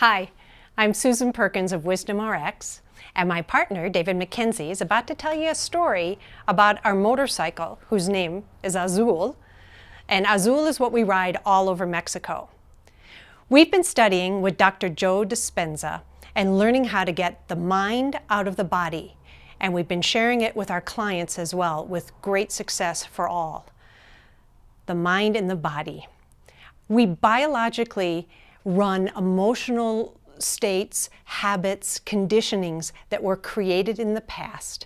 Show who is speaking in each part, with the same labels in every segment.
Speaker 1: Hi, I'm Susan Perkins of Wisdom RX, and my partner, David McKenzie, is about to tell you a story about our motorcycle, whose name is Azul, and Azul is what we ride all over Mexico. We've been studying with Dr. Joe Dispenza and learning how to get the mind out of the body, and we've been sharing it with our clients as well, with great success for all. The mind and the body. We biologically run emotional states, habits, conditionings that were created in the past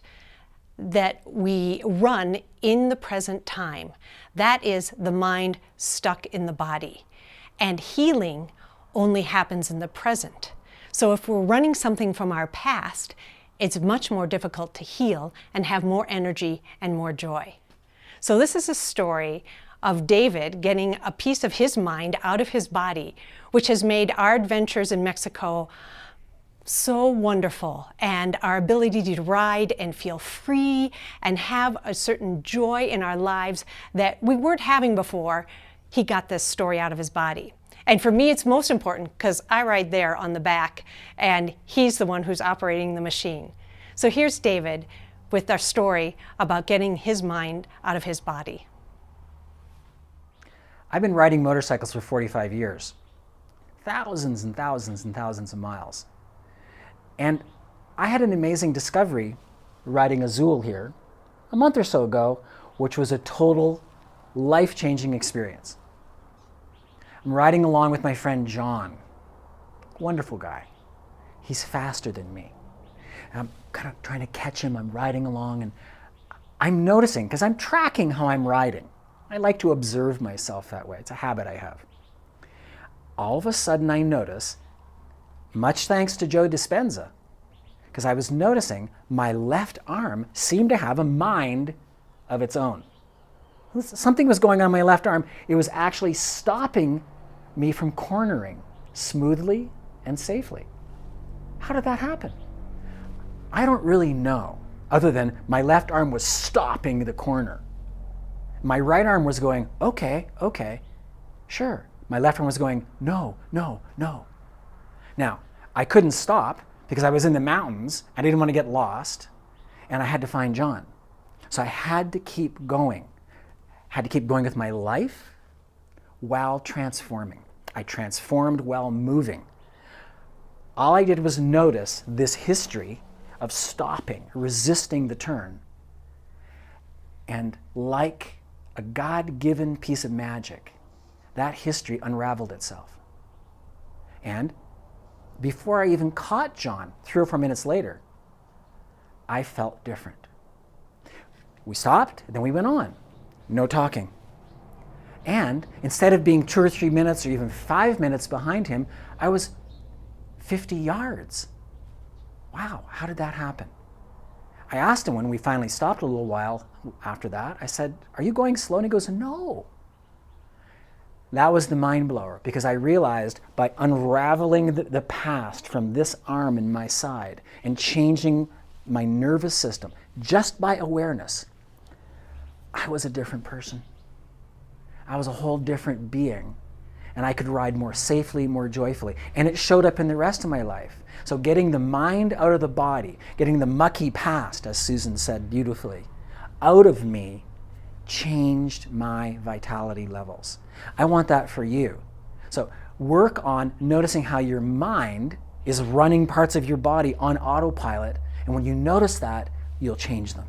Speaker 1: that we run in the present time. That is the mind stuck in the body. And healing only happens in the present. So if we're running something from our past, it's much more difficult to heal and have more energy and more joy. So this is a story of David getting a piece of his mind out of his body, which has made our adventures in Mexico so wonderful, and our ability to ride and feel free and have a certain joy in our lives that we weren't having before. He got this story out of his body. And for me, it's most important because I ride there on the back and he's the one who's operating the machine. So here's David with our story about getting his mind out of his body.
Speaker 2: I've been riding motorcycles for 45 years, thousands and thousands and thousands of miles. And I had an amazing discovery riding Azul here a month or so ago, which was a total life-changing experience. I'm riding along with my friend John, wonderful guy. He's faster than me. And I'm kind of trying to catch him. I'm riding along and I'm noticing, because I'm tracking how I'm riding. I like to observe myself that way. It's a habit I have. All of a sudden I notice, much thanks to Joe Dispenza, because I was noticing my left arm seemed to have a mind of its own. Something was going on in my left arm. It was actually stopping me from cornering smoothly and safely. How did that happen? I don't really know, other than my left arm was stopping the corner. My right arm was going, okay, sure. My left arm was going, no, no, no. Now, I couldn't stop because I was in the mountains. I didn't want to get lost, and I had to find John. So I had to keep going. Had to keep going with my life while transforming. I transformed while moving. All I did was notice this history of stopping, resisting the turn, and like a God-given piece of magic, that history unraveled itself. And before I even caught John, 3 or 4 minutes later, I felt different. We stopped, then we went on. No talking. And instead of being 2 or 3 minutes or even 5 minutes behind him, I was 50 yards. Wow, how did that happen? I asked him when we finally stopped a little while after that, I said, are you going slow? And he goes, no. That was the mind blower, because I realized by unraveling the past from this arm in my side and changing my nervous system just by awareness, I was a different person. I was a whole different being, and I could ride more safely, more joyfully. And it showed up in the rest of my life. So getting the mind out of the body, getting the mucky past, as Susan said beautifully, out of me changed my vitality levels. I want that for you. So work on noticing how your mind is running parts of your body on autopilot, and when you notice that, you'll change them.